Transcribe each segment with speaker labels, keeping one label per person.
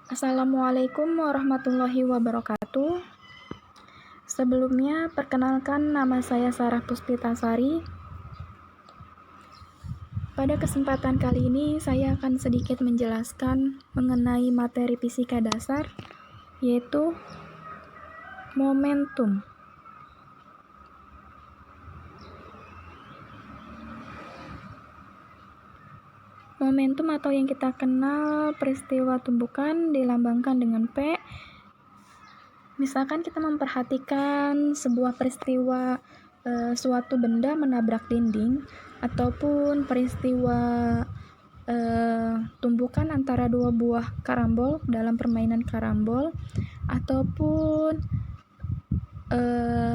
Speaker 1: Assalamualaikum warahmatullahi wabarakatuh. Sebelumnya, perkenalkan nama saya Sarah Puspitasari. Pada kesempatan kali ini, saya akan sedikit menjelaskan mengenai materi fisika dasar, yaitu momentum. Momentum atau yang kita kenal peristiwa tumbukan dilambangkan dengan P. Misalkan kita memperhatikan sebuah peristiwa suatu benda menabrak dinding, ataupun peristiwa tumbukan antara dua buah karambol dalam permainan karambol, ataupun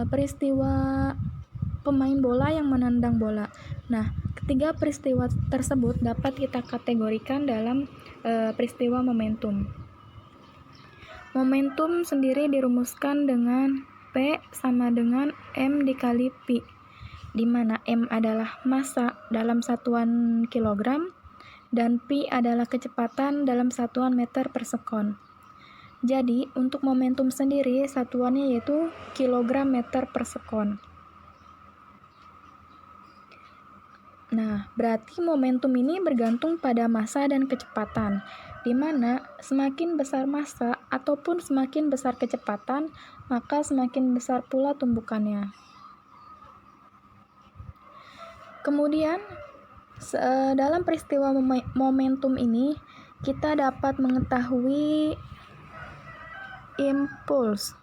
Speaker 1: peristiwa pemain bola yang menendang bola. Nah, ketiga peristiwa tersebut dapat kita kategorikan dalam peristiwa momentum. Momentum sendiri dirumuskan dengan P sama dengan M dikali Pi, di mana M adalah massa dalam satuan kilogram dan Pi adalah kecepatan dalam satuan meter per sekon. Jadi, untuk momentum sendiri satuannya yaitu kilogram meter per sekon. Nah, berarti momentum ini bergantung pada massa dan kecepatan, di mana semakin besar massa ataupun semakin besar kecepatan, maka semakin besar pula tumbukannya. Kemudian, dalam peristiwa momentum ini, kita dapat mengetahui impuls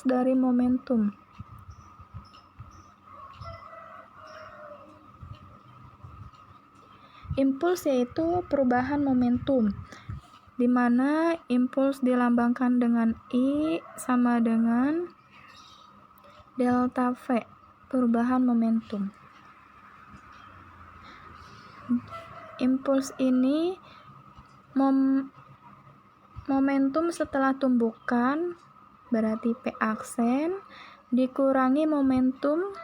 Speaker 1: dari momentum. Impuls yaitu perubahan momentum, di mana impuls dilambangkan dengan I sama dengan delta V, perubahan momentum. Impuls ini momentum setelah tumbukan, berarti P aksen, dikurangi momentum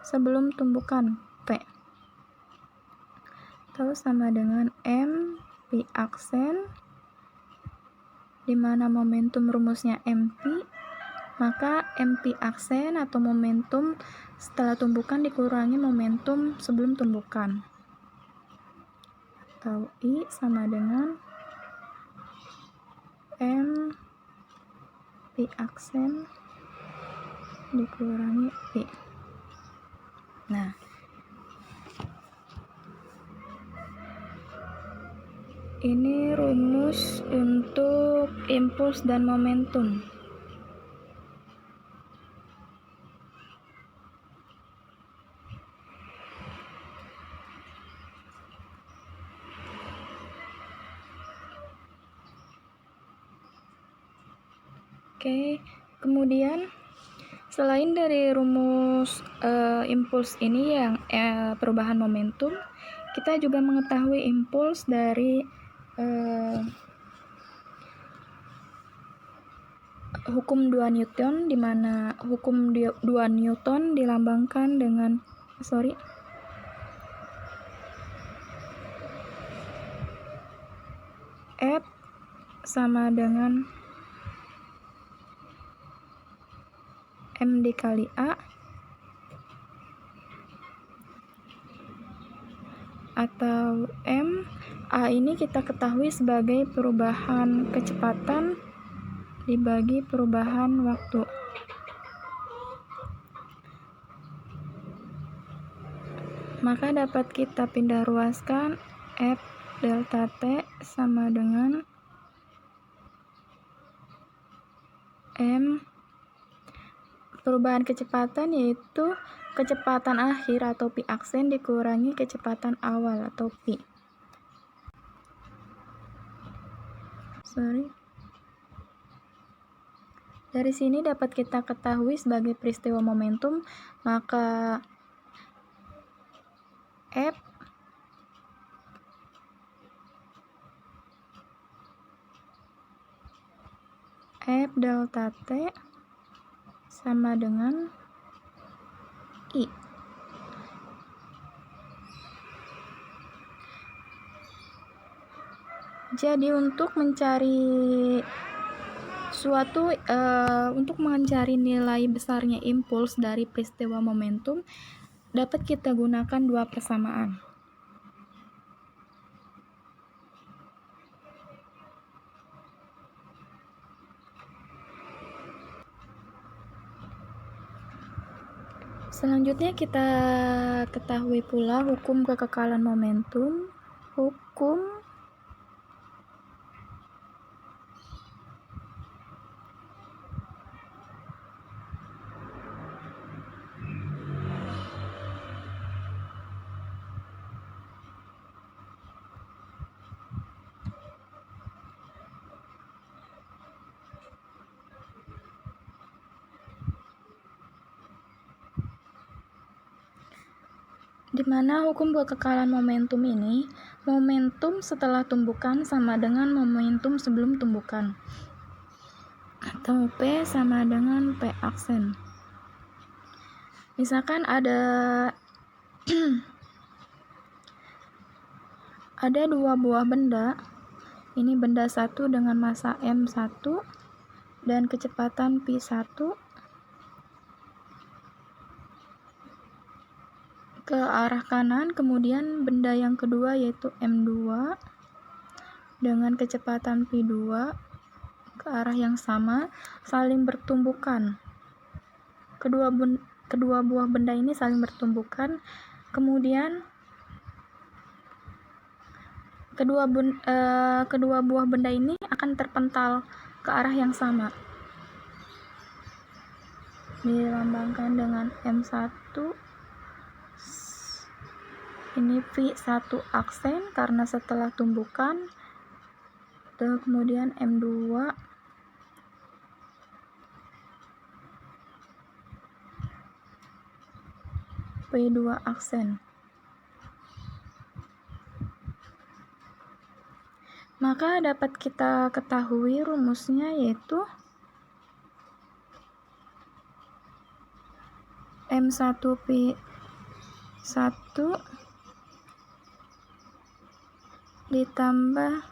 Speaker 1: sebelum tumbukan P, atau sama dengan M Pi aksen, di mana momentum rumusnya MP, maka MP aksen atau momentum setelah tumbukan dikurangi momentum sebelum tumbukan, atau I sama dengan M Pi aksen dikurangi Pi. Nah, ini rumus untuk impuls dan momentum. Oke, kemudian selain dari rumus impuls ini yang perubahan momentum, kita juga mengetahui impuls dari hukum 2 Newton, di mana hukum 2 Newton dilambangkan dengan F sama dengan M dikali A, atau A ini kita ketahui sebagai perubahan kecepatan dibagi perubahan waktu. Maka dapat kita pindah ruaskan F delta T sama dengan M perubahan kecepatan, yaitu kecepatan akhir atau Pi aksen dikurangi kecepatan awal atau Pi. Dari sini dapat kita ketahui sebagai peristiwa momentum, maka F delta T sama dengan I. Jadi untuk mencari nilai besarnya impuls dari peristiwa momentum, dapat kita gunakan dua persamaan. Selanjutnya kita ketahui pula hukum kekekalan momentum. Di mana hukum kekekalan momentum ini, momentum setelah tumbukan sama dengan momentum sebelum tumbukan, atau P sama dengan P aksen. Misalkan ada dua buah benda. Ini benda satu dengan massa M1 dan kecepatan P1 ke arah kanan, kemudian benda yang kedua yaitu M2 dengan kecepatan P2 ke arah yang sama, saling bertumbukan. Kedua buah benda ini saling bertumbukan, kemudian kedua buah benda ini akan terpental ke arah yang sama, dilambangkan dengan M1. Ini V1 aksen karena setelah tumbukan, dan kemudian M2 P2 aksen. Maka dapat kita ketahui rumusnya yaitu M1 P1 ditambah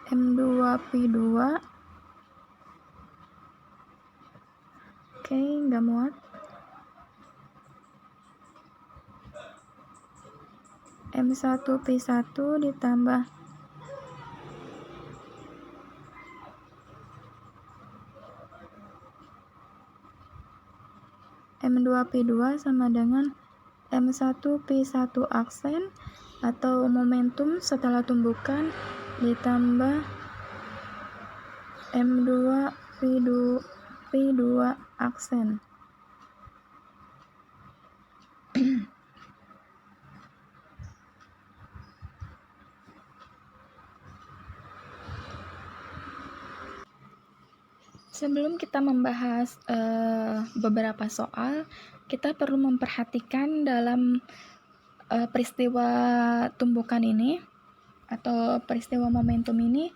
Speaker 1: M2 P2. Oke, nggak muat. M1 P1 ditambah M2 P2 sama dengan M1 P1 aksen atau momentum setelah tumbukan ditambah M2 P2 aksen. Sebelum kita membahas beberapa soal, kita perlu memperhatikan dalam peristiwa tumbukan ini atau peristiwa momentum ini,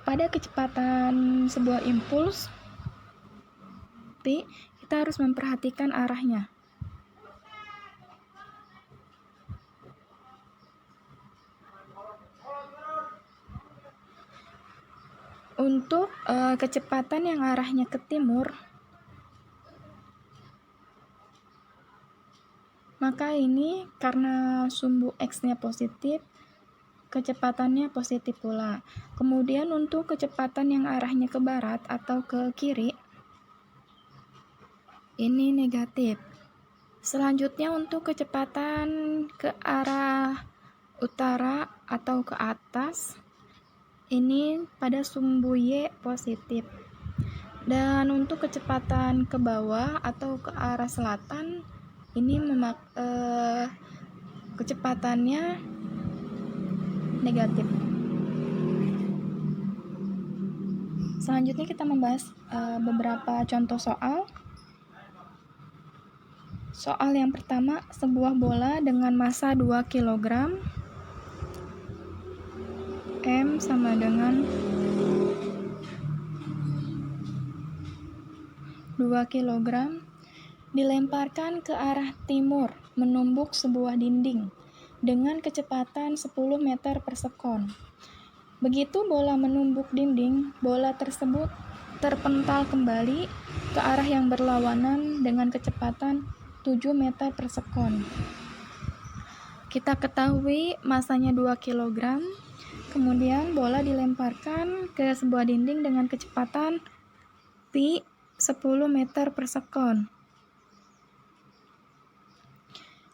Speaker 1: pada kecepatan sebuah impuls P, kita harus memperhatikan arahnya. Untuk kecepatan yang arahnya ke timur, maka ini karena sumbu X-nya positif, kecepatannya positif pula. Kemudian untuk kecepatan yang arahnya ke barat atau ke kiri, ini negatif. Selanjutnya untuk kecepatan ke arah utara atau ke atas, ini pada sumbu Y positif. Dan untuk kecepatan ke bawah atau ke arah selatan, ini kecepatannya negatif. Selanjutnya kita membahas beberapa contoh soal. Soal yang pertama, sebuah bola dengan massa 2 kg, M sama dengan 2 kg, dilemparkan ke arah timur menumbuk sebuah dinding dengan kecepatan 10 meter per sekon. Begitu bola menumbuk dinding, bola tersebut terpental kembali ke arah yang berlawanan dengan kecepatan 7 meter per sekon. Kita ketahui masanya 2 kg, kemudian bola dilemparkan ke sebuah dinding dengan kecepatan pi 10 meter per sekon.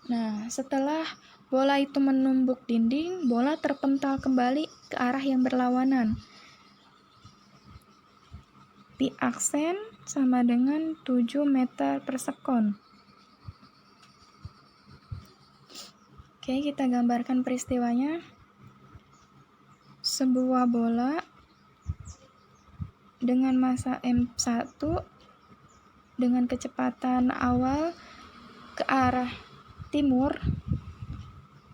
Speaker 1: Nah, setelah bola itu menumbuk dinding, bola terpental kembali ke arah yang berlawanan. Pi aksen sama dengan 7 meter per sekon. Oke, kita gambarkan peristiwanya. Sebuah bola dengan massa M1 dengan kecepatan awal ke arah timur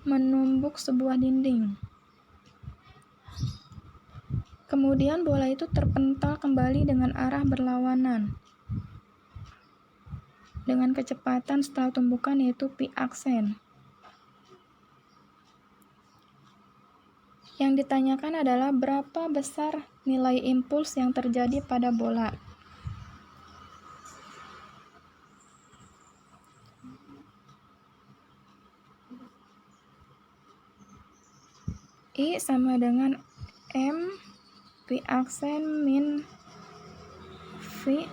Speaker 1: menumbuk sebuah dinding. Kemudian bola itu terpental kembali dengan arah berlawanan dengan kecepatan setelah tumbukan yaitu pi aksen. Yang ditanyakan adalah berapa besar nilai impuls yang terjadi pada bola. I sama dengan M pi aksen min V.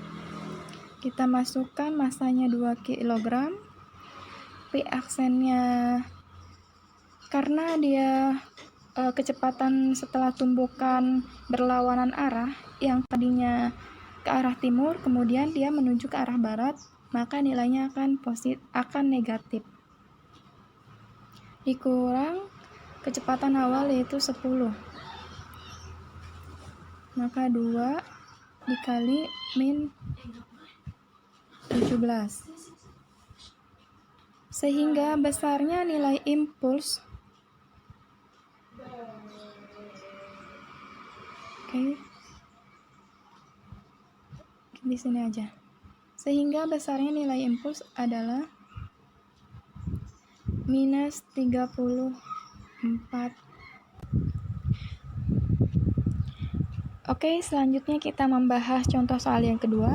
Speaker 1: Kita masukkan massanya 2 kg. Pi aksennya karena dia kecepatan setelah tumbukan berlawanan arah, yang tadinya ke arah timur kemudian dia menuju ke arah barat, maka nilainya akan negatif. Dikurang kecepatan awal yaitu 10, maka 2 dikali min 17, sehingga besarnya nilai impuls di sini aja. Sehingga besarnya nilai impuls adalah minus 34. Oke, selanjutnya kita membahas contoh soal yang kedua.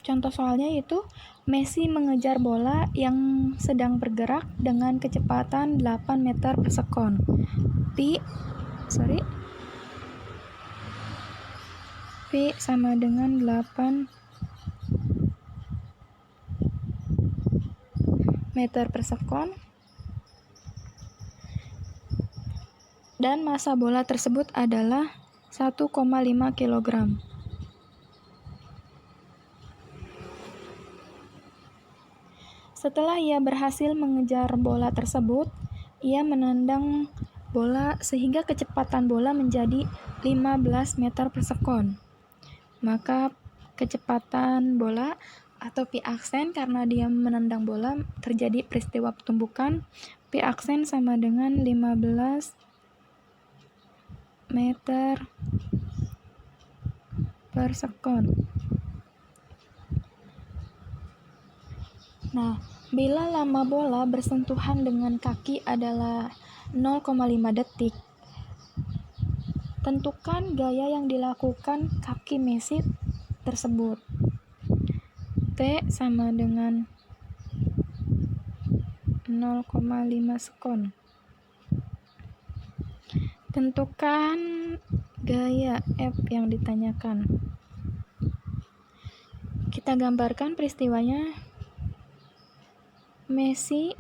Speaker 1: Contoh soalnya yaitu Messi mengejar bola yang sedang bergerak dengan kecepatan 8 meter per sekon. Pi sama dengan 8 meter per sekon. Dan massa bola tersebut adalah 1,5 kg. Setelah ia berhasil mengejar bola tersebut, ia menendang bola sehingga kecepatan bola menjadi 15 meter per sekon. Maka kecepatan bola atau pi aksen karena dia menendang bola terjadi peristiwa pertumbukan, pi aksen sama dengan 15 meter per sekon. Nah, bila lama bola bersentuhan dengan kaki adalah 0,5 detik, tentukan gaya yang dilakukan kaki Messi tersebut. T sama dengan 0,5 sekon. Tentukan gaya F yang ditanyakan. Kita gambarkan peristiwanya. Messi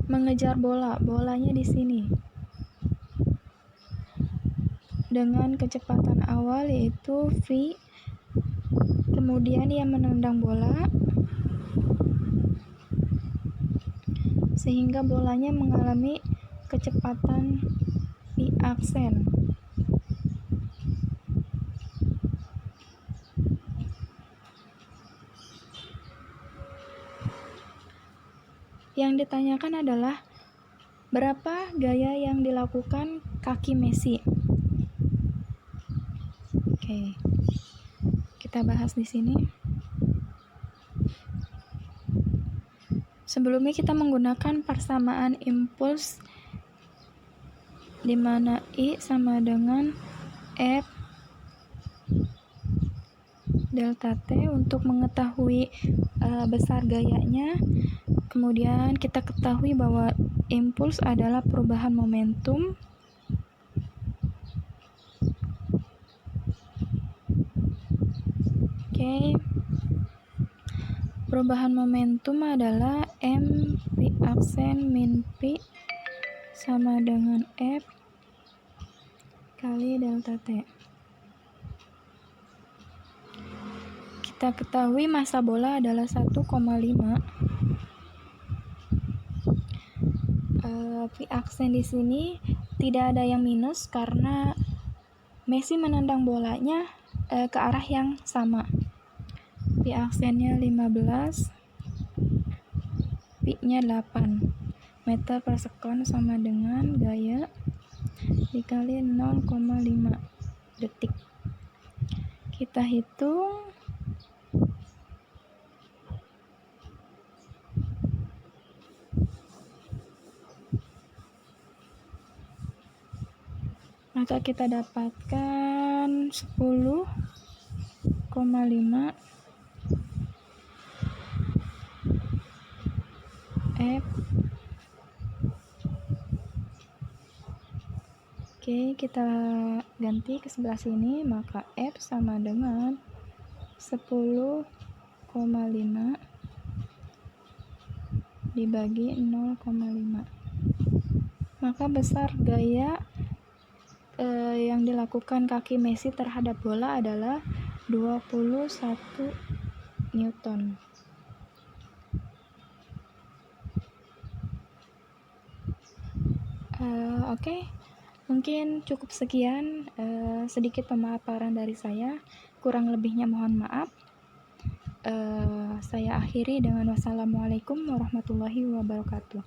Speaker 1: mengejar bolanya di sini dengan kecepatan awal yaitu V. Kemudian ia menendang bola sehingga bolanya mengalami kecepatan pi aksen. Yang ditanyakan adalah berapa gaya yang dilakukan kaki Messi. Oke, kita bahas di sini. Sebelumnya kita menggunakan persamaan impuls di mana I sama dengan F delta T untuk mengetahui besar gayanya. Kemudian kita ketahui bahwa impuls adalah perubahan momentum perubahan momentum adalah M P aksen min P sama dengan F kali delta T. Kita ketahui massa bola adalah 1,5. P aksen di sini tidak ada yang minus karena Messi menendang bolanya ke arah yang sama. P aksennya 15, P-nya 8 meter per sekon sama dengan gaya dikali 0,5 detik. Kita hitung. Maka kita dapatkan 10,5 F. Oke, kita ganti ke sebelah sini, maka F sama dengan 10,5 dibagi 0,5. Maka besar gaya yang dilakukan kaki Messi terhadap bola adalah 21 Newton. Oke. Mungkin cukup sekian sedikit pemaparan dari saya, kurang lebihnya mohon maaf. Saya akhiri dengan wassalamualaikum warahmatullahi wabarakatuh.